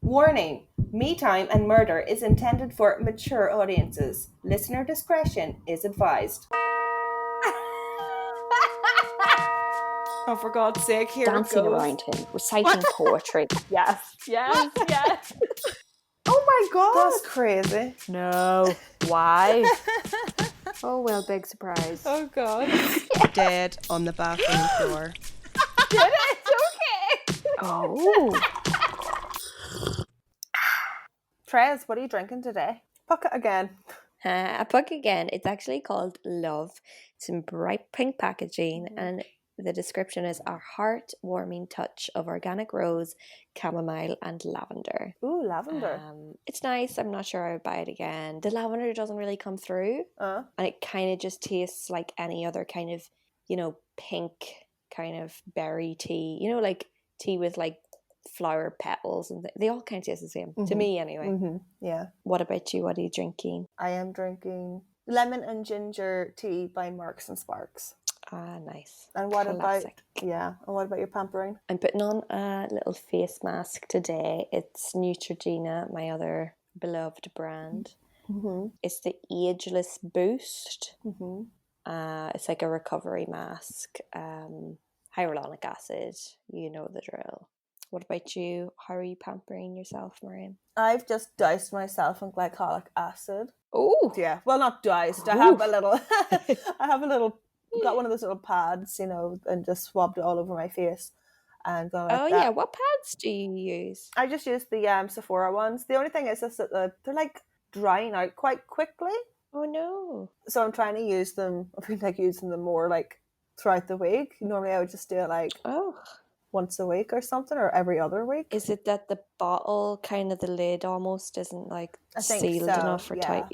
Warning: Me Time and Murder is intended for mature audiences. Listener discretion is advised. Oh, for God's sake, here Dancing it goes. around him, reciting poetry. Yes. Oh my God! That's crazy. No. Why? Oh, well, big surprise. Oh God. Dead on the bathroom floor. Did it? Okay. Oh. Trez, what are you drinking today? Puck it again. A book again. It's actually called Love. It's in bright pink packaging, and the description is a heart-warming touch of organic rose, chamomile, and lavender. Ooh, lavender. It's nice. I'm not sure I would buy it again. The lavender doesn't really come through, and it kind of just tastes like any other kind of, pink kind of berry tea. Like tea with like flower petals, and they all kind of taste the same to me anyway. Yeah. What about you? What are you drinking? I am drinking lemon and ginger tea by Marks and Sparks. Ah, nice. And what Classic. And what about your pampering? I'm putting on a little face mask today. It's Neutrogena, my other beloved brand. It's the Ageless Boost. It's like a recovery mask. Hyaluronic acid, you know the drill. What about you? How are you pampering yourself, Maureen? I've just doused myself in glycolic acid. Oh, yeah. Well, not doused. I have a little. Got one of those little pads, and just swabbed it all over my face. And going like that. Yeah. What pads do you use? I just use the Sephora ones. The only thing is that they're like drying out quite quickly. Oh no! So I'm trying to use them. I've been using them more like throughout the week. Normally, I would just do it like once a week or something, or every other week. Is it that the bottle, kind of the lid almost isn't like sealed enough or tight?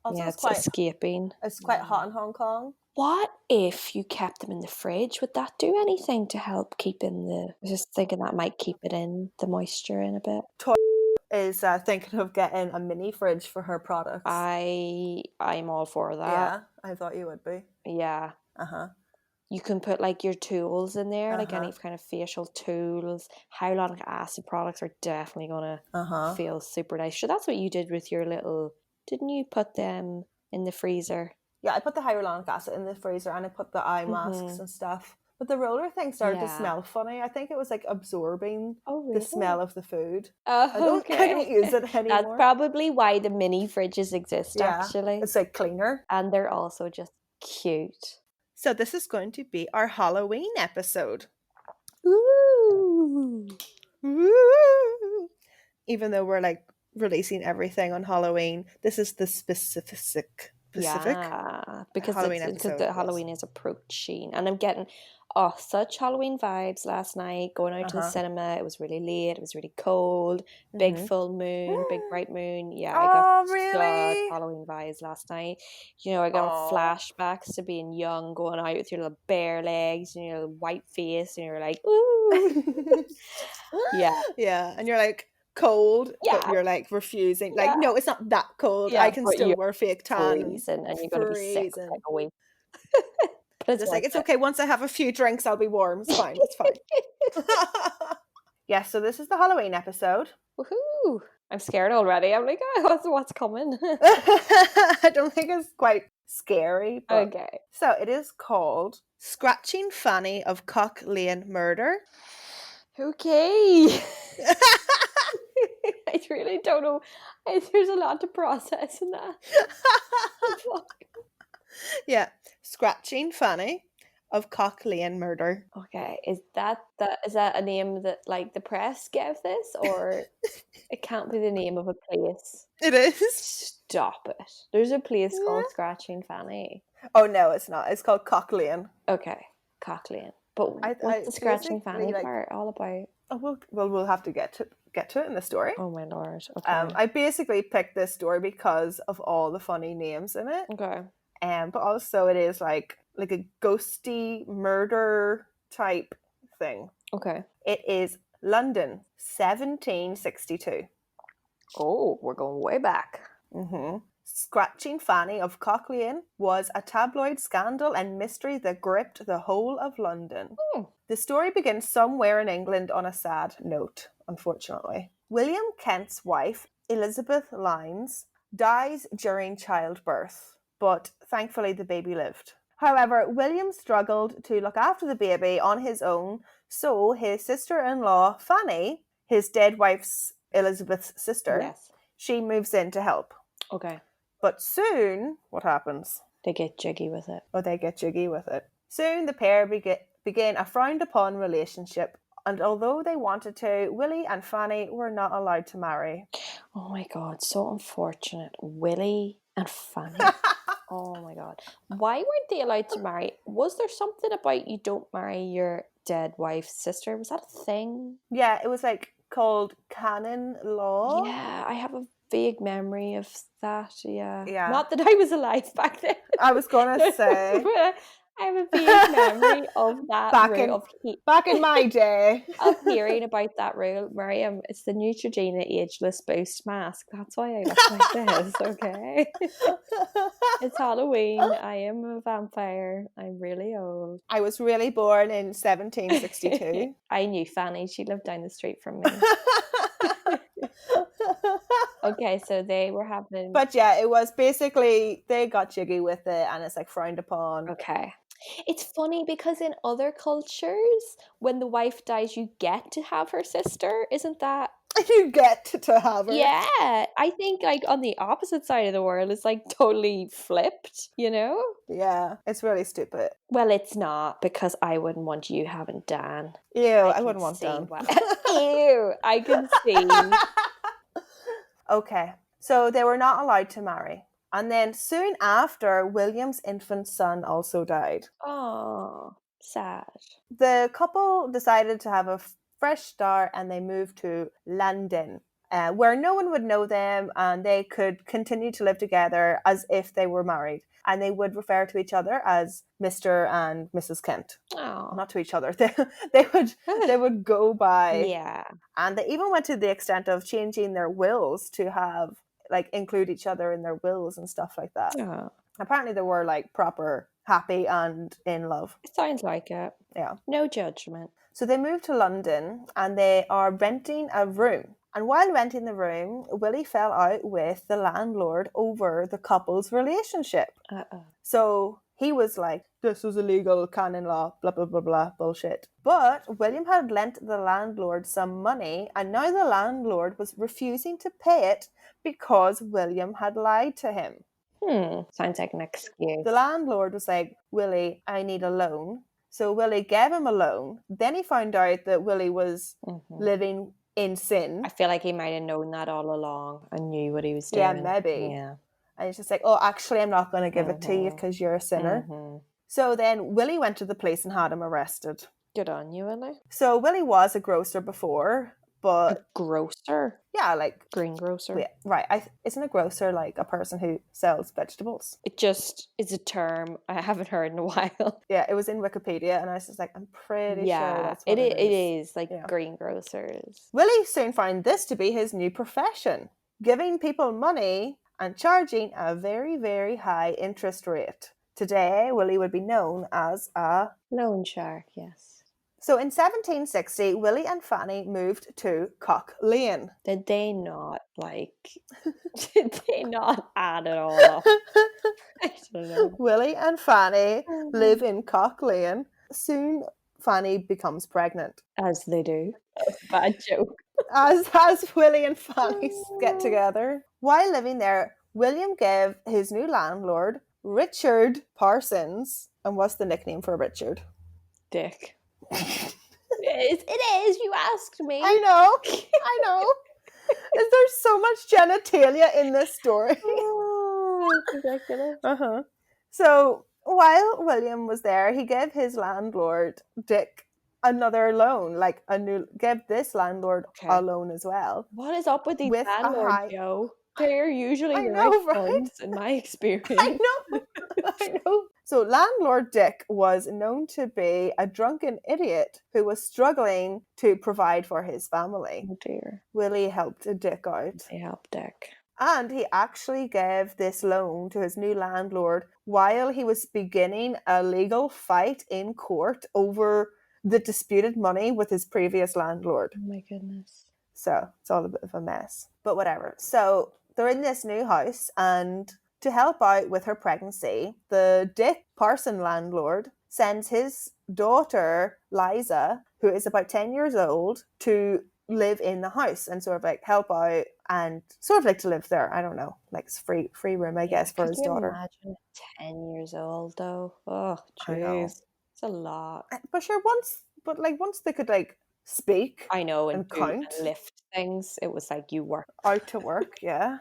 Also, it's escaping. It's quite hot in Hong Kong. What if you kept them in the fridge? Would that do anything to help keep in I was just thinking that might keep it in, the moisture in a bit. Is thinking of getting a mini fridge for her products. I'm all for that. Yeah, I thought you would be. Yeah. You can put like your tools in there, like any kind of facial tools. Hyaluronic acid products are definitely gonna feel super nice. Sure, that's what you did with your little. Didn't you put them in the freezer? Yeah, I put the hyaluronic acid in the freezer, and I put the eye masks and stuff. But the roller thing started to smell funny. I think it was like absorbing the smell of the food. I don't use it anymore. That's probably why the mini fridges exist, actually. It's like cleaner. And they're also just cute. So this is going to be our Halloween episode. Ooh. Ooh. Even though we're like releasing everything on Halloween, this is the specific. Yeah, because Halloween Halloween is approaching, and I'm getting such Halloween vibes last night. Going out to the cinema, it was really late, it was really cold, big full moon, big bright moon. Yeah, I got such Halloween vibes last night. I got flashbacks to being young, going out with your little bare legs and your little white face, and you're like, ooh. Yeah, and you're like cold, but you're like refusing. Like, no, it's not that cold. I can still wear fake tan. And you're going to be sick for like a week. But it's like, it's okay. Once I have a few drinks, I'll be warm. It's fine. It's fine. Yeah, so this is the Halloween episode. Woohoo! I'm scared already. I'm like, what's coming? I don't think it's quite scary. But... Okay. So it is called Scratching Fanny of Cock Lane Murder. Okay. I really don't know. There's a lot to process in that. Yeah. Scratching Fanny of Cock Lane Murder. Okay. Is that a name that like the press gave this, or it can't be the name of a place? It is. Stop it. There's a place called Scratching Fanny. Oh no, it's not. It's called Cock Lane. Okay. Cock Lane. But what's the Scratching Fanny part all about? Oh, we'll have to get to it in the story. Oh my lord. Okay. I basically picked this story because of all the funny names in it. Okay. But also it is like a ghosty murder type thing. Okay. It is London, 1762. Oh, we're going way back. Scratching Fanny of Cock Lane was a tabloid scandal and mystery that gripped the whole of London. The story begins somewhere in England on a sad note, unfortunately. William Kent's wife, Elizabeth Lyons, dies during childbirth, but thankfully the baby lived. However, William struggled to look after the baby on his own, so his sister-in-law, Fanny, his dead wife's Elizabeth's sister, she moves in to help. Okay. But soon, what happens? They get jiggy with it. Soon the pair began a frowned-upon relationship, and although they wanted to, Willie and Fanny were not allowed to marry. Oh my God, so unfortunate. Willie and Fanny. Oh my God. Why weren't they allowed to marry? Was there something about you don't marry your dead wife's sister? Was that a thing? Yeah, it was like called canon law. Yeah, I have a vague memory of that. Yeah. Not that I was alive back then. I was gonna say. I have a vague memory of that back in my day. Of hearing about that rule. Miriam, it's the Neutrogena Ageless Boost mask. That's why I look like this, okay? It's Halloween. I am a vampire. I'm really old. I was really born in 1762. I knew Fanny. She lived down the street from me. Okay, so they were having... But yeah, it was basically, they got jiggy with it and it's like frowned upon. Okay. It's funny because in other cultures, when the wife dies, you get to have her sister. Isn't that... You get to have her. Yeah. I think like on the opposite side of the world, it's like totally flipped, you know? Yeah, it's really stupid. Well, it's not, because I wouldn't want you having Dan. Ew, I wouldn't want Dan. Ew, I can see. Okay, so they were not allowed to marry. And then soon after, William's infant son also died. Oh, sad. The couple decided to have a fresh start and they moved to London, where no one would know them and they could continue to live together as if they were married. And they would refer to each other as Mr. and Mrs. Kent. Oh. Not to each other. They would go by. Yeah. And they even went to the extent of changing their wills to have, like, include each other in their wills and stuff like that. Oh. Apparently they were, like, proper happy and in love. It sounds like it. Yeah. No judgment. So they moved to London and they are renting a room. And while renting the room, Willie fell out with the landlord over the couple's relationship. So he was like, this was illegal, canon law, blah, blah, blah, blah, bullshit. But William had lent the landlord some money and now the landlord was refusing to pay it because William had lied to him. Sounds like an excuse. The landlord was like, Willie, I need a loan. So Willie gave him a loan. Then he found out that Willie was living in sin. I feel like he might have known that all along and knew what he was doing. Yeah, maybe. Yeah. And he's just like, oh, actually, I'm not going to give it to you because you're a sinner. So then Willie went to the police and had him arrested. Good on you, Willie. So Willie was a grocer before, but... A grocer? Yeah, like... Greengrocer? Yeah, right. Isn't a grocer like a person who sells vegetables? It just is a term I haven't heard in a while. Yeah, it was in Wikipedia and I was just like, I'm pretty sure that's what it is like greengrocers. Willie soon found this to be his new profession, giving people money and charging a very, very high interest rate. Today, Willie would be known as a... loan shark, yes. So in 1760, Willie and Fanny moved to Cock Lane. Did they not, did they not add it all up? I don't know. Willie and Fanny live in Cock Lane. Soon, Fanny becomes pregnant. As they do. That's a bad joke. As Willie and Fanny get together. While living there, William gave his new landlord, Richard Parsons, and what's the nickname for Richard? Dick. It is, you asked me. I know. There's so much genitalia in this story. Oh, it's ridiculous. So while William was there, he gave his landlord, Dick, another loan, gave this landlord a loan as well. What is up with these landlords, Joe? They're usually the right ones, in my experience. I know. So landlord Dick was known to be a drunken idiot who was struggling to provide for his family. Oh dear. Willie helped Dick out. He helped Dick. And he actually gave this loan to his new landlord while he was beginning a legal fight in court over the disputed money with his previous landlord. Oh my goodness. So it's all a bit of a mess. But whatever. So they're in this new house, and to help out with her pregnancy, the Dick Parson landlord sends his daughter, Liza, who is about 10 years old, to live in the house and sort of like help out and sort of like to live there. I don't know, like it's free room, I guess, for Could his you daughter. imagine 10 years old though? Oh, I know. jeez. It's a lot. But sure, once they could like speak I know, and and do count and lift things. It was like you were. out to work, yeah.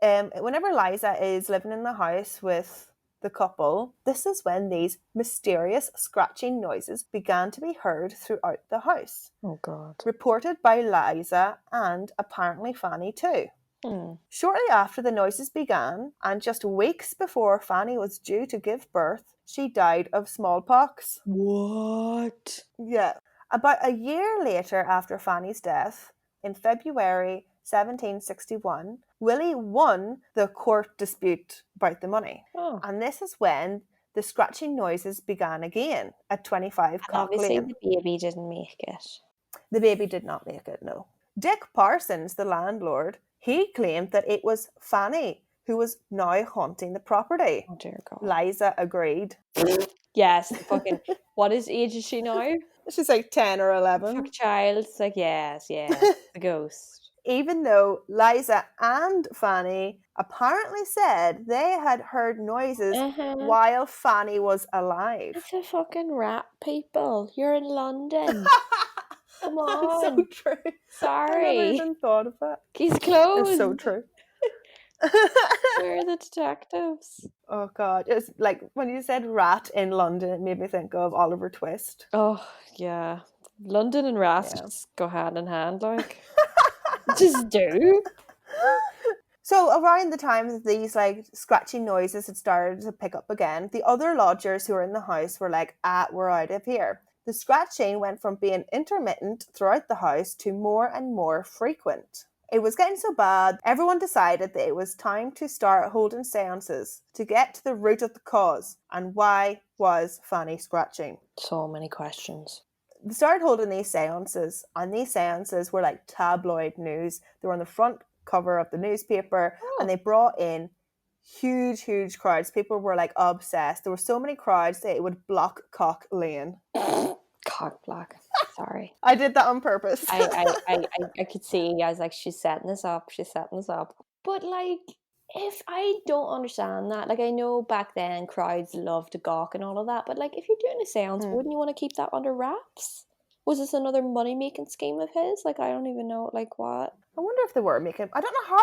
Whenever Liza is living in the house with the couple, this is when these mysterious scratching noises began to be heard throughout the house. Oh God. Reported by Liza and apparently Fanny too. Shortly after the noises began, and just weeks before Fanny was due to give birth, she died of smallpox. What? Yeah. About a year later after Fanny's death, in February 1761, Willie won the court dispute about the money. Oh. And this is when the scratching noises began again at 25 And Cock obviously Lane. the baby didn't make it. The baby did not make it, no. Dick Parsons, the landlord, he claimed that it was Fanny who was now haunting the property. Oh dear God. Liza agreed. Yes, fucking, what age is she now? She's like 10 or 11. Fuck child. It's like, yes, the ghost. Even though Liza and Fanny apparently said they had heard noises while Fanny was alive. It's a fucking rat, people. You're in London. Come on. That's so true. Sorry. I never even thought of that. He's closed. It's so true. Where are the detectives? Oh God. It's like when you said rat in London, it made me think of Oliver Twist. Oh, yeah. London and rats just go hand in hand, like. Just do. So around the time that these like scratching noises had started to pick up again, the other lodgers who were in the house were like, we're out of here. The scratching went from being intermittent throughout the house to more and more frequent. It was getting so bad, everyone decided that it was time to start holding seances to get to the root of the cause. And why was Fanny scratching? So many questions. They started holding these seances, and these seances were like tabloid news. They were on the front cover of the newspaper, and they brought in huge crowds. People were like obsessed. There were so many crowds that it would block Cock Lane. Cock block. Sorry. I did that on purpose. I could see. I was like, she's setting this up. But like, if I don't understand that, like I know back then crowds loved to gawk and all of that, but like if you're doing a seance, wouldn't you want to keep that under wraps? Was this another money-making scheme of his? Like, I don't even know, like, what? I wonder if they were making... I don't know,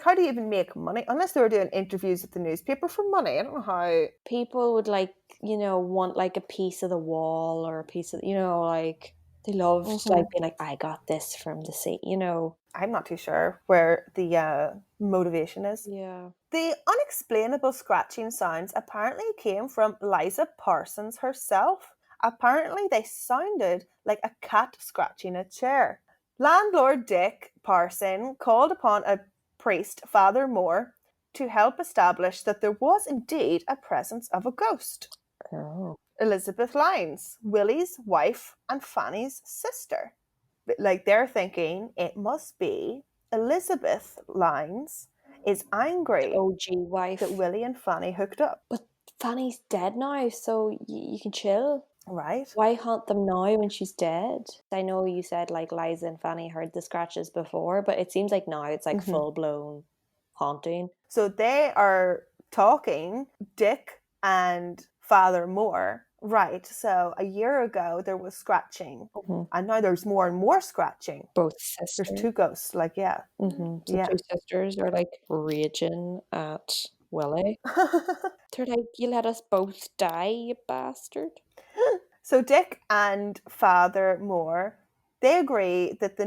how do you even make money? Unless they were doing interviews at the newspaper for money. I don't know how... People would, like, you know, want, like, a piece of the wall or a piece of, you know, like, they loved, like, being like, I got this from the sea, you know. I'm not too sure where the motivation is. Yeah. The unexplainable scratching sounds apparently came from Liza Parsons herself. Apparently, they sounded like a cat scratching a chair. Landlord Dick Parson called upon a priest, Father Moore, to help establish that there was indeed a presence of a ghost. Oh. Elizabeth Lyons, Willie's wife and Fanny's sister. Like, they're thinking it must be Elizabeth Lyons is angry the OG wife that Willie and Fanny hooked up. But Fanny's dead now, so you can chill. Right. Why haunt them now when she's dead? I know you said like Liza and Fanny heard the scratches before, but it seems like now it's like full-blown haunting. So they are talking, Dick and Father Moore. Right, so a year ago there was scratching, and now there's more and more scratching. Both sisters. There's two ghosts, like, yeah. So two sisters are like raging at Willie. They're like, you let us both die, you bastard. So Dick and Father Moore, they agree that the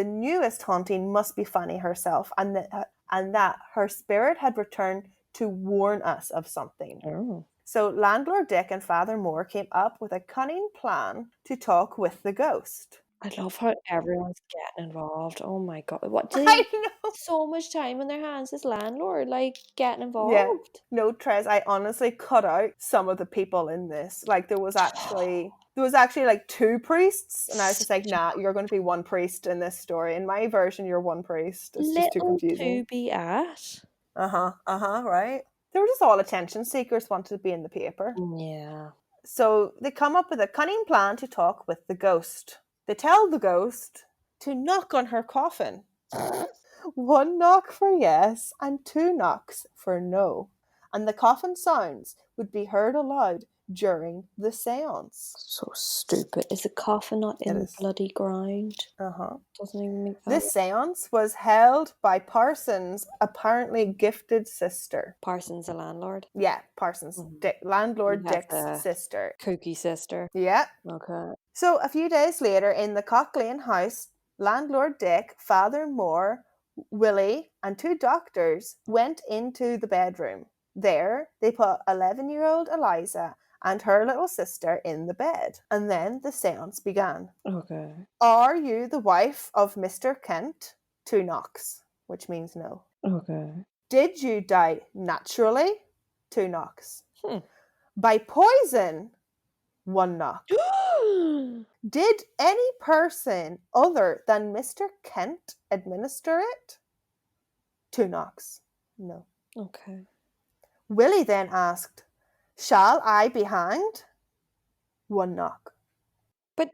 newest haunting must be Fanny herself, and that her spirit had returned to warn us of something. Oh. So Landlord Dick and Father Moore came up with a cunning plan to talk with the ghost. I love how everyone's getting involved. Oh my god. What do I they know. so much time in their hands, this landlord, like, getting Yeah. involved? No, Trez, I honestly cut out some of the people in this. Like there was actually like 2 priests, and I was just like, nah, you're going to be one priest in this story. In my version, you're one priest. It's just too Little to confusing. be at. Right. They were just all attention seekers, wanted to be in the paper. Yeah. So they come up with a cunning plan to talk with the ghost. They tell the ghost to knock on her coffin. 1 knock for yes and 2 knocks for no. And the coffin sounds would be heard aloud during the seance. So stupid. Is the coffin not in the bloody ground? Doesn't even make that. This seance was held by Parsons' apparently gifted sister. Parsons, the landlord? Yeah, Parsons. Landlord Dick's a sister. Kooky sister. Yeah. Okay. So a few days later in the Cock Lane house, Landlord Dick, Father Moore, Willie, and 2 doctors went into the bedroom. There, they put 11-year-old Eliza and her little sister in the bed. And then the seance began. Okay. Are you the wife of Mr. Kent? 2 knocks, which means no. Okay. Did you die naturally? 2 knocks. By poison? 1 knock. Did any person other than Mr. Kent administer it? 2 knocks. No. Okay. Willie then asked, shall I be hanged? 1 knock. But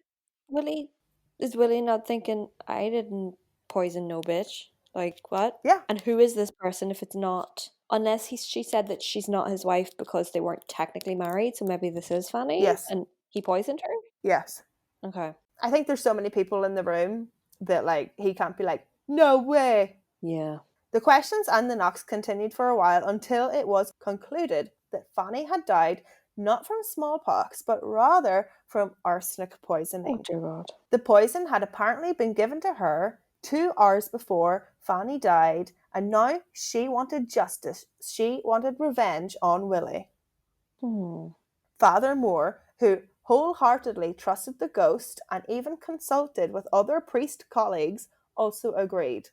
is Willie not thinking, I didn't poison no bitch? Like, what? Yeah. And who is this person if it's not? Unless she said that she's not his wife because they weren't technically married, so maybe this is Fanny? Yes. And he poisoned her? Yes. Okay. I think there's so many people in the room that, like, he can't be like, no way. Yeah. The questions and the knocks continued for a while until it was concluded that Fanny had died not from smallpox, but rather from arsenic poisoning. Oh, dear God. The poison had apparently been given to her 2 hours before Fanny died, and now she wanted justice. She wanted revenge on Willie. Father Moore, who wholeheartedly trusted the ghost and even consulted with other priest colleagues, also agreed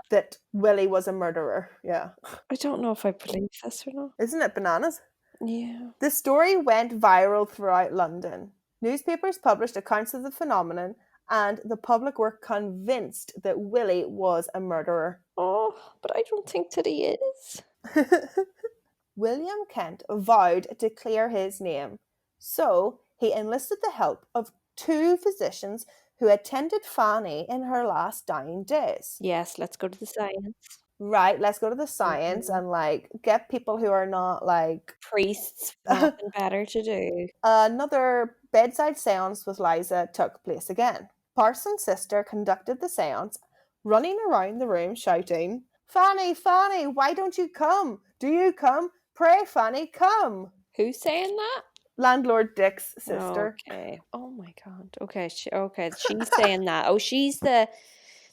that Willie was a murderer. Yeah. I don't know if I believe this or not. Isn't it bananas? Yeah. The story went viral throughout London. Newspapers published accounts of the phenomenon, and the public were convinced that Willie was a murderer. Oh, but I don't think that he is. William Kent vowed to clear his name, so he enlisted the help of 2 physicians who attended Fanny in her last dying days. Yes, let's go to the science. Right, let's go to the science and, like, get people who are not, like... priests, nothing better to do. Another bedside seance with Liza took place again. Parsons' sister conducted the seance, running around the room shouting, Fanny, Fanny, why don't you come? Do you come? Pray, Fanny, come. Who's saying that? Landlord Dick's sister. Okay. Oh my God. Okay. She's saying that. Oh, she's the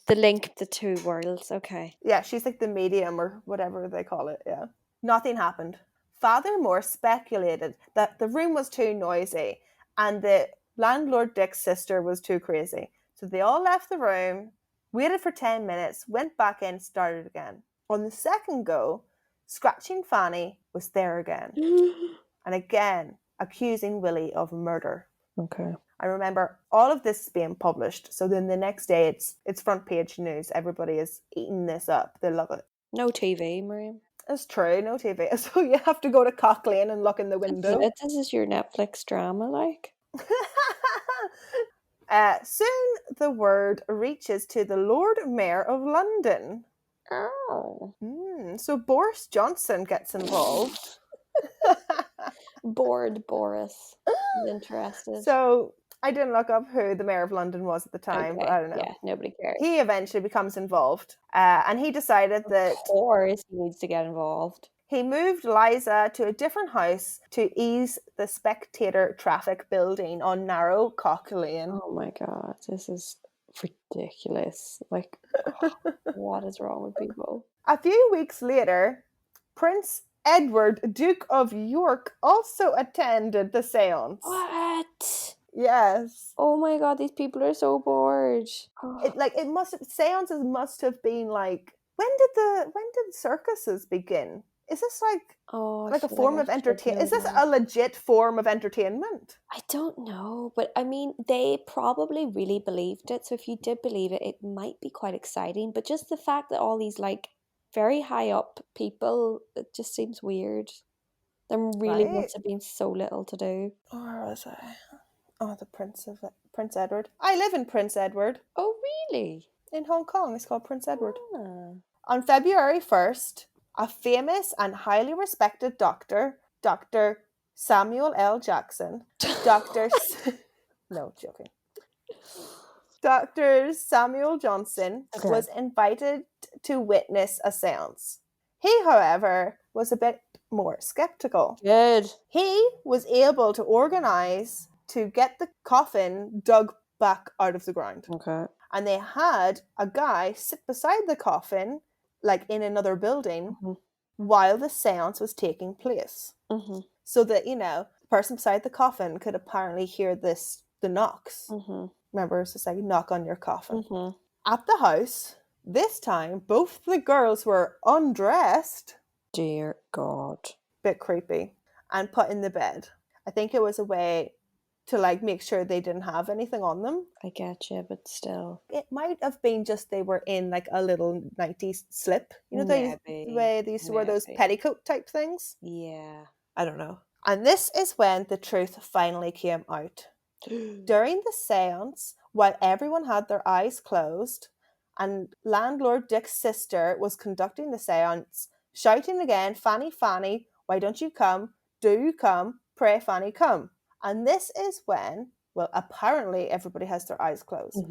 link of the 2 worlds. Okay. Yeah, she's like the medium or whatever they call it. Yeah. Nothing happened. Father Moore speculated that the room was too noisy and the Landlord Dick's sister was too crazy. So they all left the room, waited for 10 minutes, went back in, started again. On the second go, Scratching Fanny was there again. And again, accusing Willie of murder. Okay. I remember all of this being published. So then the next day, it's front page news. Everybody is eating this up. They love it. No TV, Miriam. It's true, no TV. So you have to go to Cock Lane and look in the window. This is your Netflix drama, like. Soon the word reaches to the Lord Mayor of London. Oh. So Boris Johnson gets involved. Bored Boris is interested. So I didn't look up who the Mayor of London was at the time, but I don't know. Yeah, nobody cares. He eventually becomes involved, and he decided that... Of course he needs to get involved. He moved Liza to a different house to ease the spectator traffic building on narrow Cock Lane. Oh my God, this is ridiculous. Like, what is wrong with people? A few weeks later, Prince Edward, Duke of York, also attended the seance. What? Yes. Oh my god, these people are so bored. Seances must have been like, when did circuses begin? Is this I like a feel like form I of should entertainment? know Is this that. a legit form of entertainment? I don't know, but I mean, they probably really believed it. So if you did believe it, it might be quite exciting. But just the fact that all these like very high up people, it just seems weird. There really Right? must have been so little to do. Where was I? Oh, the Prince Edward. I live in Prince Edward Oh, really? in Hong Kong. It's called Prince Edward. Ah. On February 1st, a famous and highly respected doctor, Dr. Samuel L. Jackson, Dr. No, joking. Dr. Samuel Johnson Okay. was invited to witness a seance. He, however, was a bit more skeptical. Good. He was able to organize to get the coffin dug back out of the ground. Okay. And they had a guy sit beside the coffin, like in another building, while the seance was taking place. So that, the person beside the coffin could apparently hear the knocks. Remember, it's just like knock on your coffin. At the house, this time, both the girls were undressed. Dear God. Bit creepy. And put in the bed. I think it was a way to like make sure they didn't have anything on them. I get you, but still. It might have been just they were in like a little 90s slip. You know, the way they used to wear those petticoat type things? Yeah. I don't know. And this is when the truth finally came out. During the seance, while everyone had their eyes closed, and landlord Dick's sister was conducting the seance, shouting again, Fanny, Fanny, why don't you come? Do come? Pray, Fanny, come. And this is when, well, apparently everybody has their eyes closed.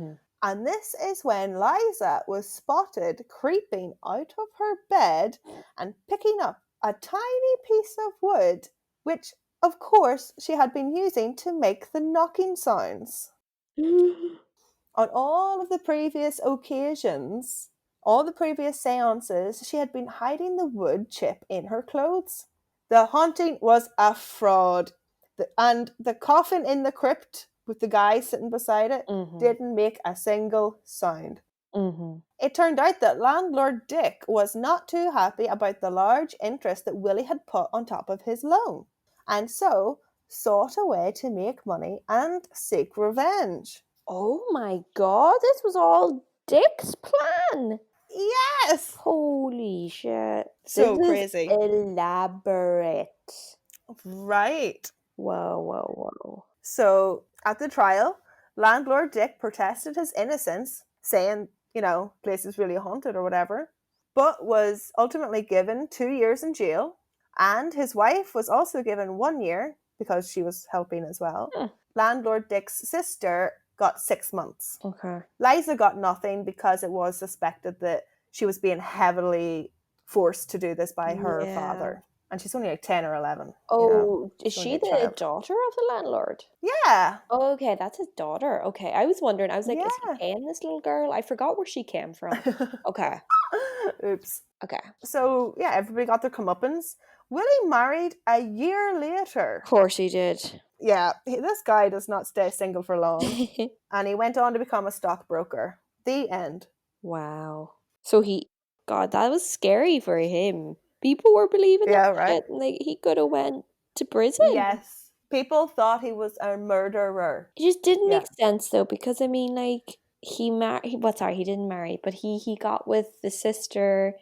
And this is when Liza was spotted creeping out of her bed and picking up a tiny piece of wood, which, of course, she had been using to make the knocking sounds. On all of the previous occasions, all the previous seances, she had been hiding the wood chip in her clothes. The haunting was a fraud. And the coffin in the crypt with the guy sitting beside it didn't make a single sound. It turned out that landlord Dick was not too happy about the large interest that Willie had put on top of his loan, and so sought a way to make money and seek revenge. Oh my God, this was all Dick's plan. Yes! Holy shit. So this crazy. Is elaborate. Right. Whoa. So at the trial, landlord Dick protested his innocence, saying, place is really haunted or whatever, but was ultimately given 2 years in jail. And his wife was also given 1 year because she was helping as well. Landlord Dick's sister got 6 months. Okay. Liza got nothing because it was suspected that she was being heavily forced to do this by her father. And she's only like 10 or 11. Oh, is she the daughter of the landlord? Yeah. Oh, okay, that's his daughter. Okay, I was wondering. I was like, is he paying this little girl? I forgot where she came from. Okay. Oops. Okay. So, yeah, everybody got their comeuppance. Willie married a year later. Of course he did. Yeah, this guy does not stay single for long. And he went on to become a stockbroker. The end. Wow. So God, that was scary for him. People were believing that right. shit, and like he could have went to prison. Yes. People thought he was a murderer. It just didn't make sense though, because I mean, like he didn't marry, but he got with the sister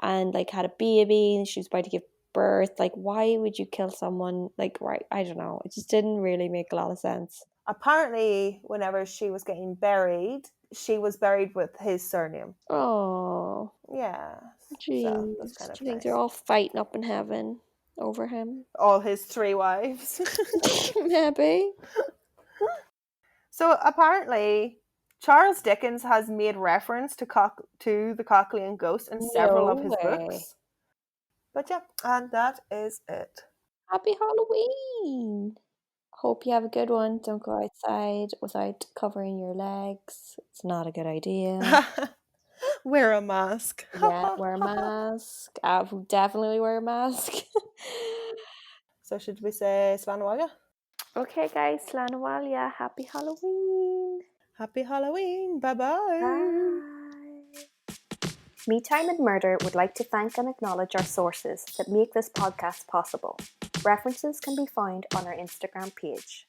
and like had a baby, and she was about to give birth. Like, why would you kill someone? Like, right? I don't know. It just didn't really make a lot of sense. Apparently, whenever she was getting buried, she was buried with his surname. Oh. Yeah. Jeez. So that's kind of Do you think nice. they're all fighting up in heaven over him? All his 3 wives. Maybe. So apparently, Charles Dickens has made reference to the Cochlean ghost in several of his books. But yeah, and that is it. Happy Halloween! Hope you have a good one. Don't go outside without covering your legs. It's not a good idea. Wear a mask. Yeah, wear a mask. Definitely wear a mask. So should we say Slán Bhaile? Okay, guys, Slán Amalia, happy Halloween. Happy Halloween. Bye-bye. Bye. Me Time and Murder would like to thank and acknowledge our sources that make this podcast possible. References can be found on our Instagram page.